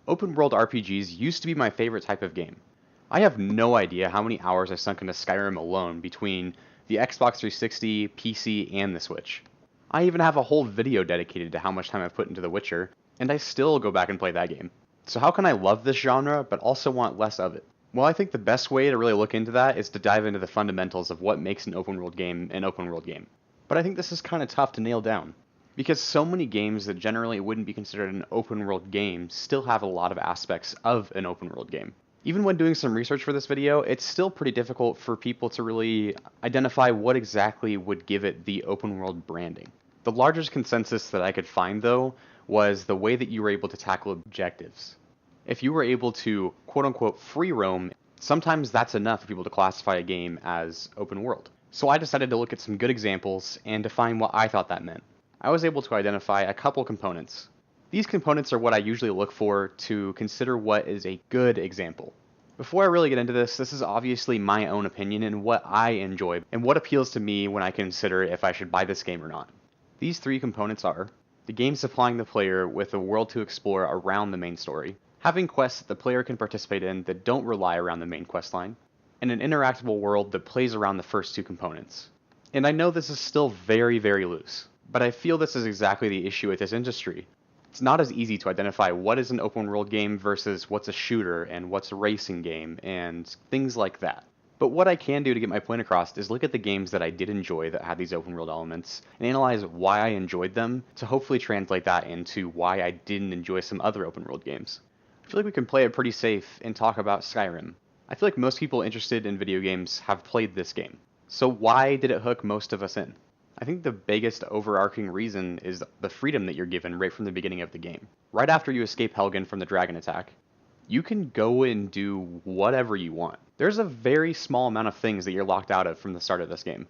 Open world RPGs used to be my favorite type of game. I have no idea how many hours I sunk into Skyrim alone between the Xbox 360, PC, and the Switch. I even have a whole video dedicated to how much time I've put into The Witcher, and I still go back and play that game. So how can I love this genre, but also want less of it? Well, I think the best way to really look into that is to dive into the fundamentals of what makes an open world game an open world game. But I think this is kind of tough to nail down, because so many games that generally wouldn't be considered an open world game still have a lot of aspects of an open world game. Even when doing some research for this video, it's still pretty difficult for people to really identify what exactly would give it the open world branding. The largest consensus that I could find, though, was the way that you were able to tackle objectives. If you were able to quote-unquote free roam, sometimes that's enough for people to classify a game as open world. So I decided to look at some good examples and define what I thought that meant. I was able to identify a couple components. These components are what I usually look for to consider what is a good example. Before I really get into this, this is obviously my own opinion and what I enjoy and what appeals to me when I consider if I should buy this game or not. These three components are the game supplying the player with a world to explore around the main story, having quests that the player can participate in that don't rely around the main quest line, and an interactable world that plays around the first two components. And I know this is still very, very loose, but I feel this is exactly the issue with this industry. It's not as easy to identify what is an open world game versus what's a shooter and what's a racing game and things like that. But what I can do to get my point across is look at the games that I did enjoy that had these open world elements and analyze why I enjoyed them to hopefully translate that into why I didn't enjoy some other open world games. I feel like we can play it pretty safe and talk about Skyrim. I feel like most people interested in video games have played this game. So why did it hook most of us in? I think the biggest overarching reason is the freedom that you're given right from the beginning of the game. Right after you escape Helgen from the dragon attack, you can go and do whatever you want. There's a very small amount of things that you're locked out of from the start of this game.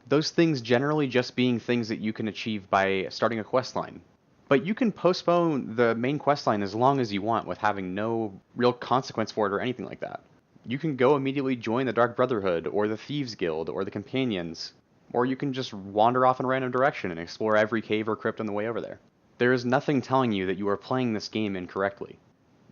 Those things generally just being things that you can achieve by starting a quest line. But you can postpone the main quest line as long as you want with having no real consequence for it or anything like that. You can go immediately join the Dark Brotherhood or the Thieves Guild or the Companions, or you can just wander off in a random direction and explore every cave or crypt on the way over there. There is nothing telling you that you are playing this game incorrectly.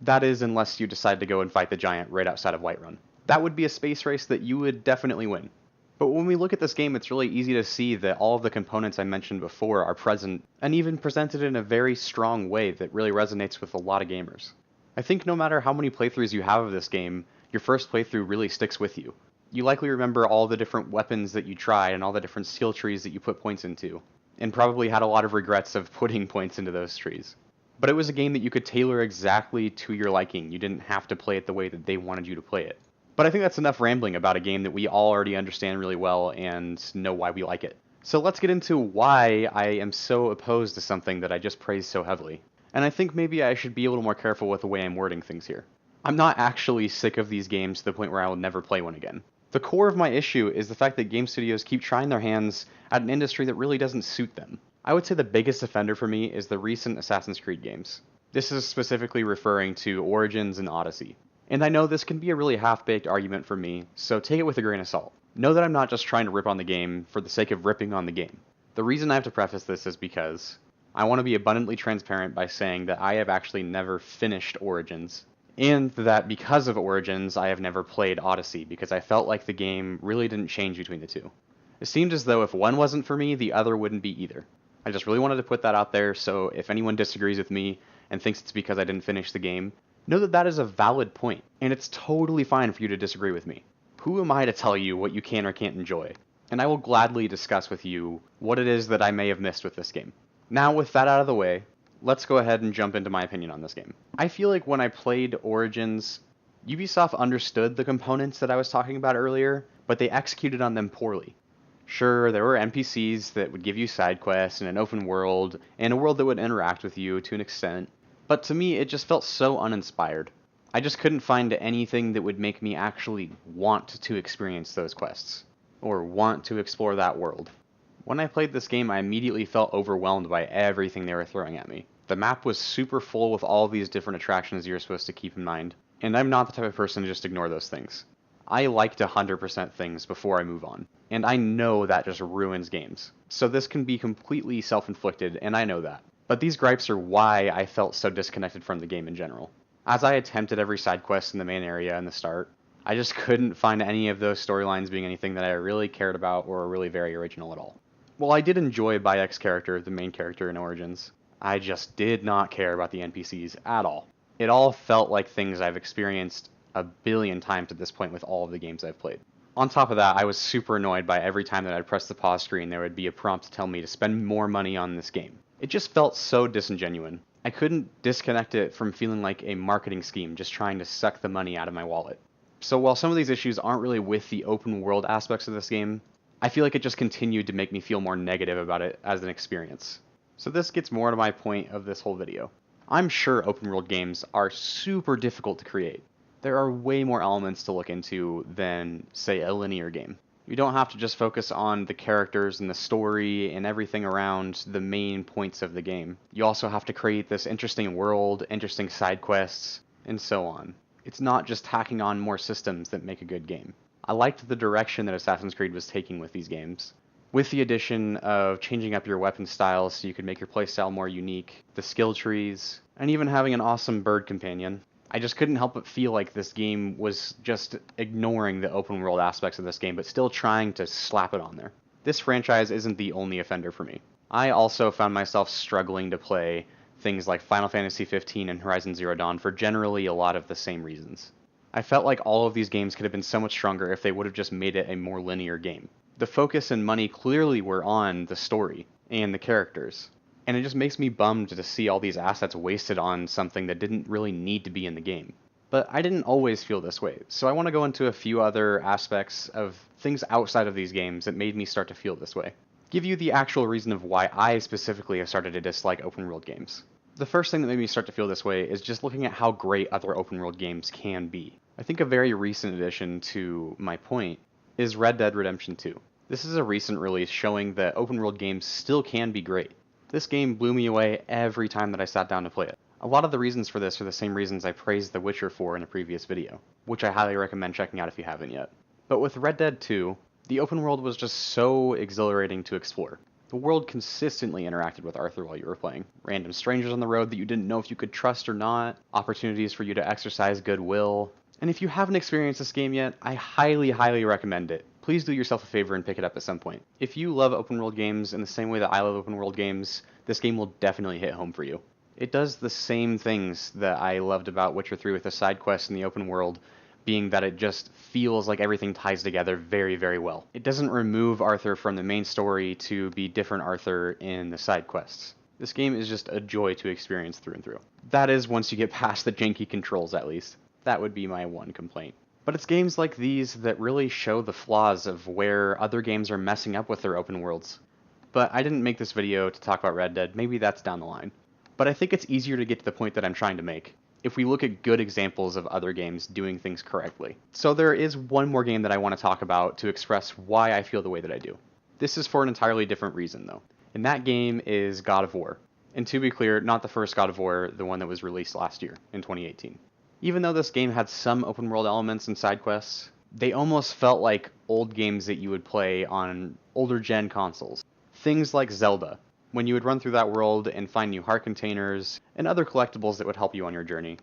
That is, unless you decide to go and fight the giant right outside of Whiterun. That would be a space race that you would definitely win. But when we look at this game, it's really easy to see that all of the components I mentioned before are present, and even presented in a very strong way that really resonates with a lot of gamers. I think no matter how many playthroughs you have of this game, your first playthrough really sticks with you. You likely remember all the different weapons that you tried and all the different skill trees that you put points into, and probably had a lot of regrets of putting points into those trees. But it was a game that you could tailor exactly to your liking. You didn't have to play it the way that they wanted you to play it. But I think that's enough rambling about a game that we all already understand really well and know why we like it. So let's get into why I am so opposed to something that I just praised so heavily. And I think maybe I should be a little more careful with the way I'm wording things here. I'm not actually sick of these games to the point where I will never play one again. The core of my issue is the fact that game studios keep trying their hands at an industry that really doesn't suit them. I would say the biggest offender for me is the recent Assassin's Creed games. This is specifically referring to Origins and Odyssey. And I know this can be a really half-baked argument for me, so take it with a grain of salt. Know that I'm not just trying to rip on the game for the sake of ripping on the game. The reason I have to preface this is because I want to be abundantly transparent by saying that I have actually never finished Origins, and that because of Origins, I have never played Odyssey, because I felt like the game really didn't change between the two. It seemed as though if one wasn't for me, the other wouldn't be either. I just really wanted to put that out there, so if anyone disagrees with me and thinks it's because I didn't finish the game, know that that is a valid point, and it's totally fine for you to disagree with me. Who am I to tell you what you can or can't enjoy? And I will gladly discuss with you what it is that I may have missed with this game. Now, with that out of the way, let's go ahead and jump into my opinion on this game. I feel like when I played Origins, Ubisoft understood the components that I was talking about earlier, but they executed on them poorly. Sure, there were NPCs that would give you side quests and an open world, and a world that would interact with you to an extent, but to me it just felt so uninspired. I just couldn't find anything that would make me actually want to experience those quests, or want to explore that world. When I played this game, I immediately felt overwhelmed by everything they were throwing at me. The map was super full with all these different attractions you're supposed to keep in mind, and I'm not the type of person to just ignore those things. I like to 100% things before I move on, and I know that just ruins games. So this can be completely self-inflicted, and I know that. But these gripes are why I felt so disconnected from the game in general. As I attempted every side quest in the main area in the start, I just couldn't find any of those storylines being anything that I really cared about or were really very original at all. While I did enjoy Bayek's character, the main character in Origins, I just did not care about the NPCs at all. It all felt like things I've experienced a billion times at this point with all of the games I've played. On top of that, I was super annoyed by every time that I'd press the pause screen, there would be a prompt to tell me to spend more money on this game. It just felt so disingenuous. I couldn't disconnect it from feeling like a marketing scheme just trying to suck the money out of my wallet. So while some of these issues aren't really with the open world aspects of this game, I feel like it just continued to make me feel more negative about it as an experience. So this gets more to my point of this whole video. I'm sure open world games are super difficult to create. There are way more elements to look into than, say, a linear game. You don't have to just focus on the characters and the story and everything around the main points of the game. You also have to create this interesting world, interesting side quests, and so on. It's not just tacking on more systems that make a good game. I liked the direction that Assassin's Creed was taking with these games. With the addition of changing up your weapon styles so you could make your playstyle more unique, the skill trees, and even having an awesome bird companion, I just couldn't help but feel like this game was just ignoring the open world aspects of this game, but still trying to slap it on there. This franchise isn't the only offender for me. I also found myself struggling to play things like Final Fantasy XV and Horizon Zero Dawn for generally a lot of the same reasons. I felt like all of these games could have been so much stronger if they would have just made it a more linear game. The focus and money clearly were on the story and the characters. And it just makes me bummed to see all these assets wasted on something that didn't really need to be in the game. But I didn't always feel this way, so I want to go into a few other aspects of things outside of these games that made me start to feel this way. Give you the actual reason of why I specifically have started to dislike open world games. The first thing that made me start to feel this way is just looking at how great other open world games can be. I think a very recent addition to my point is Red Dead Redemption 2. This is a recent release showing that open world games still can be great. This game blew me away every time that I sat down to play it. A lot of the reasons for this are the same reasons I praised The Witcher for in a previous video, which I highly recommend checking out if you haven't yet. But with Red Dead 2, the open world was just so exhilarating to explore. The world consistently interacted with Arthur while you were playing. Random strangers on the road that you didn't know if you could trust or not, opportunities for you to exercise goodwill. And if you haven't experienced this game yet, I highly recommend it. Please do yourself a favor and pick it up at some point. If you love open world games in the same way that I love open world games, this game will definitely hit home for you. It does the same things that I loved about Witcher 3 with the side quests in the open world, being that it just feels like everything ties together very well. It doesn't remove Arthur from the main story to be different Arthur in the side quests. This game is just a joy to experience through and through. That is, once you get past the janky controls at least. That would be my one complaint. But it's games like these that really show the flaws of where other games are messing up with their open worlds. But I didn't make this video to talk about Red Dead, maybe that's down the line. But I think it's easier to get to the point that I'm trying to make if we look at good examples of other games doing things correctly. So there is one more game that I want to talk about to express why I feel the way that I do. This is for an entirely different reason though. And that game is God of War. And to be clear, not the first God of War, the one that was released last year, in 2018. Even though this game had some open world elements and side quests, they almost felt like old games that you would play on older gen consoles. Things like Zelda, when you would run through that world and find new heart containers and other collectibles that would help you on your journey.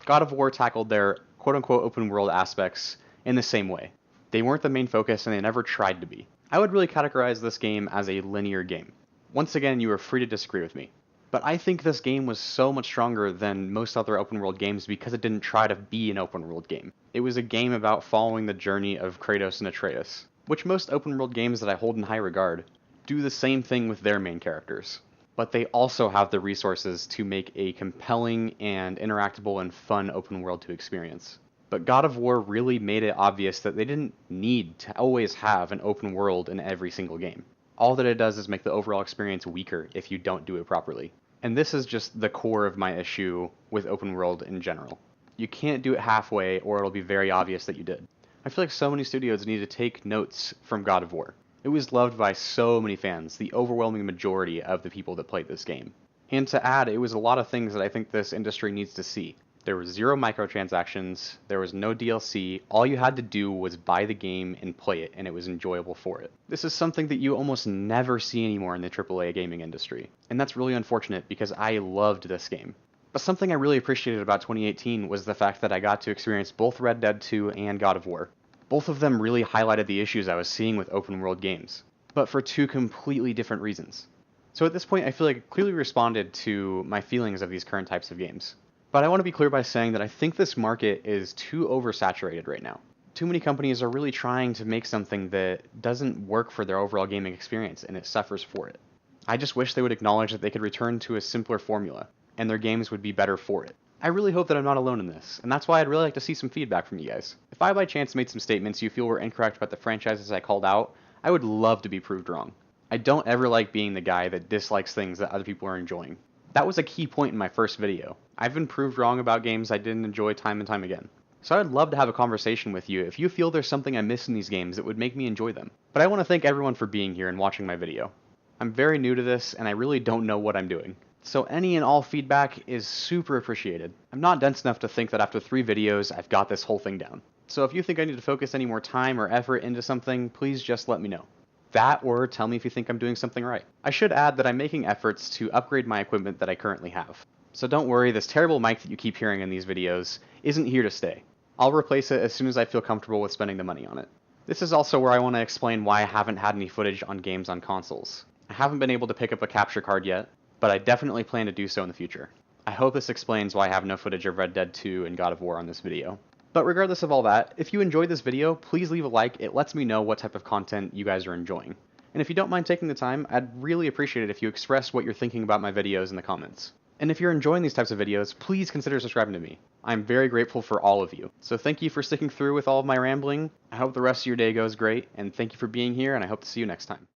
God of War tackled their quote-unquote open world aspects in the same way. They weren't the main focus and they never tried to be. I would really categorize this game as a linear game. Once again, you are free to disagree with me. But I think this game was so much stronger than most other open world games because it didn't try to be an open world game. It was a game about following the journey of Kratos and Atreus, which most open world games that I hold in high regard do the same thing with their main characters. But they also have the resources to make a compelling and interactable and fun open world to experience. But God of War really made it obvious that they didn't need to always have an open world in every single game. All that it does is make the overall experience weaker if you don't do it properly. And this is just the core of my issue with open world in general. You can't do it halfway or it'll be very obvious that you did. I feel like so many studios need to take notes from God of War. It was loved by so many fans, the overwhelming majority of the people that played this game. And to add, it was a lot of things that I think this industry needs to see. There was zero microtransactions, there was no DLC, all you had to do was buy the game and play it, and it was enjoyable for it. This is something that you almost never see anymore in the AAA gaming industry, and that's really unfortunate because I loved this game. But something I really appreciated about 2018 was the fact that I got to experience both Red Dead 2 and God of War. Both of them really highlighted the issues I was seeing with open world games, but for two completely different reasons. So at this point, I feel like I clearly responded to my feelings of these current types of games. But I want to be clear by saying that I think this market is too oversaturated right now. Too many companies are really trying to make something that doesn't work for their overall gaming experience, and it suffers for it. I just wish they would acknowledge that they could return to a simpler formula, and their games would be better for it. I really hope that I'm not alone in this, and that's why I'd really like to see some feedback from you guys. If I by chance made some statements you feel were incorrect about the franchises I called out, I would love to be proved wrong. I don't ever like being the guy that dislikes things that other people are enjoying. That was a key point in my first video. I've been proved wrong about games I didn't enjoy time and time again. So I'd love to have a conversation with you if you feel there's something I miss in these games that would make me enjoy them. But I want to thank everyone for being here and watching my video. I'm very new to this, and I really don't know what I'm doing. So any and all feedback is super appreciated. I'm not dense enough to think that after 3 videos, I've got this whole thing down. So if you think I need to focus any more time or effort into something, please just let me know. That, or tell me if you think I'm doing something right. I should add that I'm making efforts to upgrade my equipment that I currently have. So don't worry, this terrible mic that you keep hearing in these videos isn't here to stay. I'll replace it as soon as I feel comfortable with spending the money on it. This is also where I want to explain why I haven't had any footage on games on consoles. I haven't been able to pick up a capture card yet, but I definitely plan to do so in the future. I hope this explains why I have no footage of Red Dead 2 and God of War on this video. But regardless of all that, if you enjoyed this video, please leave a like. It lets me know what type of content you guys are enjoying. And if you don't mind taking the time, I'd really appreciate it if you express what you're thinking about my videos in the comments. And if you're enjoying these types of videos, please consider subscribing to me. I'm very grateful for all of you. So thank you for sticking through with all of my rambling. I hope the rest of your day goes great, and thank you for being here, and I hope to see you next time.